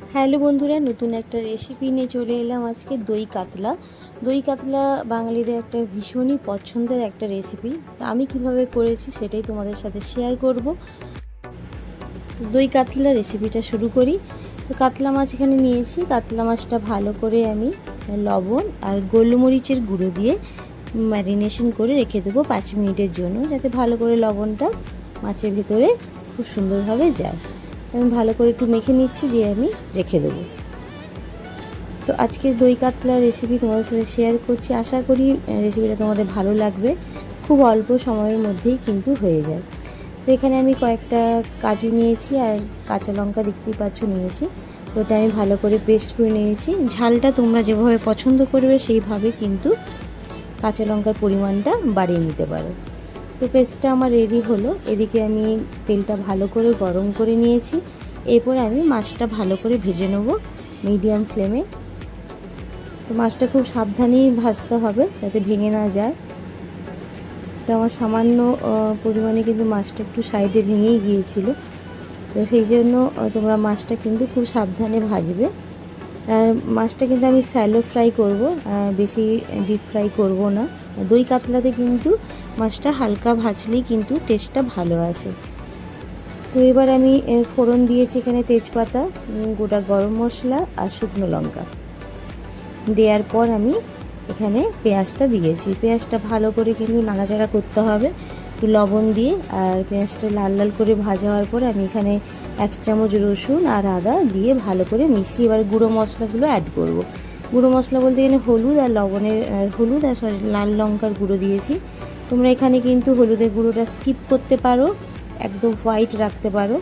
Hello বন্ধুরা, নতুন একটা রেসিপি নিয়ে চলে এলাম আজকে। দই কাতলা। দই কাতলা বাঙালিদের একটা ভীষণই পছন্দের একটা রেসিপি। তো আমি কিভাবে করেছি সেটাই তোমাদের সাথে শেয়ার করব। তো দই কাতলা রেসিপিটা শুরু করি। তো কাতলা মাছ এখানে নিয়েছি। কাতলা মাছটা ভালো করে আমি লবণ আর গোলমরিচের গুঁড়ো দিয়ে ম্যারিনেশন করে রেখে দেবো 5 মিনিটের জন্য, যাতে ভালো করে লবণটা মাছের ভেতরে খুব সুন্দরভাবে যায়। আমি ভালো করে একটু মেখে নিচ্ছি, দিয়ে আমি রেখে দেবো। তো আজকে দই কাতলা রেসিপি তোমাদের সাথে শেয়ার করছি। আশা করি রেসিপিটা তোমাদের ভালো লাগবে। খুব অল্প সময়ের মধ্যেই কিন্তু হয়ে যায়। তো এখানে আমি কয়েকটা কাজু নিয়েছি আর কাঁচা লঙ্কা দেখতেই পাচ্ছ নিয়েছি। তো ওটা আমি ভালো করে পেস্ট করে নিয়েছি। ঝালটা তোমরা যেভাবে পছন্দ করবে সেইভাবে কিন্তু কাঁচা লঙ্কার পরিমাণটা বাড়িয়ে নিতে পারো। তো পেস্টটা আমার রেডি হলো। এদিকে আমি তেলটা ভালো করে গরম করে নিয়েছি। এরপর আমি মাছটা ভালো করে ভেজে নেব মিডিয়াম ফ্লেমে। তো মাছটা খুব সাবধানেই ভাজতে হবে যাতে ভেঙে না যায়। তো আমার সামান্য পরিমাণে কিন্তু মাছটা একটু সাইডে ভেঙেই গিয়েছিল। তো সেই জন্য তোমরা মাছটা কিন্তু খুব সাবধানে ভাজবে। আর মাছটা কিন্তু আমি স্যালো ফ্রাই করব, বেশি ডিপ ফ্রাই করব না। দই কাতলাতে কিন্তু মাছটা হালকা ভাজলেই কিন্তু টেস্টটা ভালো আসে। তো এবার আমি ফোড়ন দিয়েছি এখানে তেজপাতা, গোটা গরম মশলা আর শুকনো লঙ্কা। দেওয়ার পর আমি এখানে পেঁয়াজটা দিয়েছি। পেঁয়াজটা ভালো করে কিন্তু নাড়াচাড়া করতে হবে একটু লবণ দিয়ে। আর পেঁয়াজটা লাল লাল করে ভাজা হওয়ার পরে আমি এখানে 1 চামচ রসুন আর আদা দিয়ে ভালো করে মিশিয়ে এবার গুঁড়ো মশলাগুলো অ্যাড করব। গুঁড়ো মশলা বলতে এখানে হলুদ আর লাল লঙ্কার গুঁড়ো দিয়েছি। তোমরা এখানে কিন্তু হলুদের গুঁড়োটা স্কিপ করতে পারো, একদম হোয়াইট রাখতে পারো।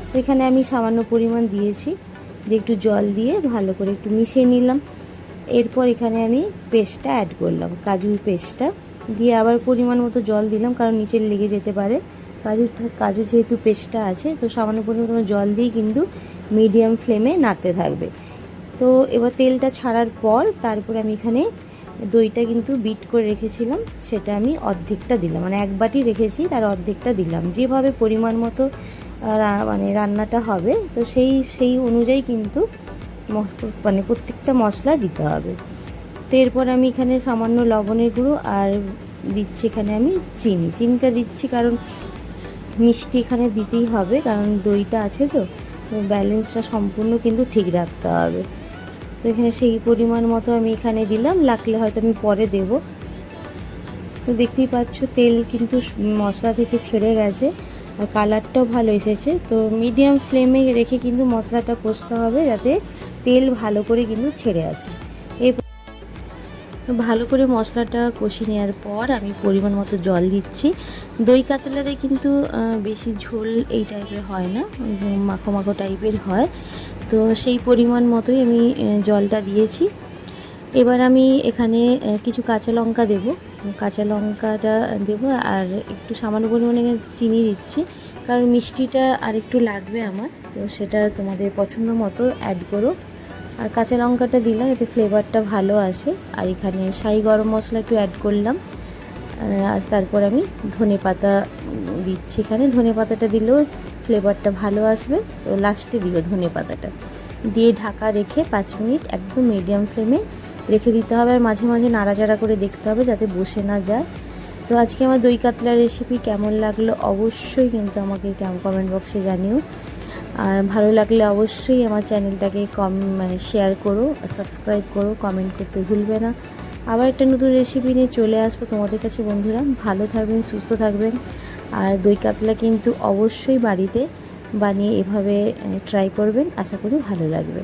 তো এখানে আমি সামান্য পরিমাণ দিয়েছি, দিয়ে একটু জল দিয়ে ভালো করে একটু মিশিয়ে নিলাম। এরপর এখানে আমি পেস্টটা অ্যাড করলাম, কাজুর পেস্টটা দিয়ে আবার পরিমাণ মতো জল দিলাম, কারণ নিচে লেগে যেতে পারে। কাজু যেহেতু পেস্টটা আছে, তো সামান্য পরিমাণ জল দিয়ে কিন্তু মিডিয়াম ফ্লেমে নাড়তে থাকবে। তো এবার তেলটা ছাড়ার পর তারপর আমি এখানে দইটা কিন্তু বিট করে রেখেছিলাম, সেটা আমি অর্ধেকটা দিলাম, মানে 1 বাটি রেখেছি তার অর্ধেকটা দিলাম। যেভাবে পরিমাণ মতো মানে রান্নাটা হবে, তো সেই অনুযায়ী কিন্তু মানে প্রত্যেকটা মশলা দিতে হবে। তো এরপর আমি এখানে সামান্য লবণের গুঁড়ো আর দিচ্ছি এখানে আমি চিনিটা দিচ্ছি, কারণ মিষ্টি এখানে দিতেই হবে, কারণ দইটা আছে। তো ব্যালেন্সটা সম্পূর্ণ কিন্তু ঠিক রাখতে হবে। তো এখানে সেই পরিমাণ মতো আমি এখানে দিলাম, লাগলে হয়তো আমি পরে দেব। তো দেখতেই পাচ্ছ তেল কিন্তু মশলা থেকে ছেড়ে গেছে আর কালারটাও ভালো এসেছে। তো মিডিয়াম ফ্লেমে রেখে কিন্তু মশলাটা কষতে হবে, যাতে তেল ভালো করে কিন্তু ছেড়ে আসে। এই ভালো করে মশলাটা কষিয়ে নেওয়ার পর আমি পরিমাণ মতো জল দিচ্ছি। দই কাতলাতে কিন্তু বেশি ঝোল এই টাইপের হয় না, মাখো মাখো টাইপের হয়। তো সেই পরিমাণ মতোই আমি জলটা দিয়েছি। এবার আমি এখানে কিছু কাঁচা লঙ্কা দেবো, কাঁচা লঙ্কাটা দেবো আর একটু সামান্য পরিমাণে চিনি দিচ্ছি, কারণ মিষ্টিটা আর একটু লাগবে আমার। তো সেটা তোমাদের পছন্দ মতো অ্যাড করো। আর কাঁচা লঙ্কাটা দিলাম এতে ফ্লেভারটা ভালো আসে। আর এখানে শাহি গরম মশলা একটু অ্যাড করলাম। আর তারপর আমি ধনেপাতা দিচ্ছি। এখানে ধনেপাতাটা দিলেও ফ্লেভারটা ভালো আসবে। তো লাস্টে দিও ধনেপাতাটা দিয়ে ঢাকা রেখে 5 মিনিট একদম মিডিয়াম ফ্লেমে রেখে দিতে হবে। আর মাঝে মাঝে নাড়াচাড়া করে দেখতে হবে যাতে বসে না যায়। তো আজকে আমার দই কাতলা রেসিপি কেমন লাগলো অবশ্যই কিন্তু আমাকে কমেন্ট বক্সে জানিও। আর ভালো লাগলে অবশ্যই আমার চ্যানেলটাকে শেয়ার করো, সাবস্ক্রাইব করো, কমেন্ট করতে ভুলবে না। আবার একটা নতুন রেসিপি নিয়ে চলে আসবো তোমাদের কাছে। বন্ধুরা ভালো থাকবেন, সুস্থ থাকবেন। আর দই কাতলা কিন্তু অবশ্যই বাড়িতে বানিয়ে এভাবে ট্রাই করবেন, আশা করি ভালো লাগবে।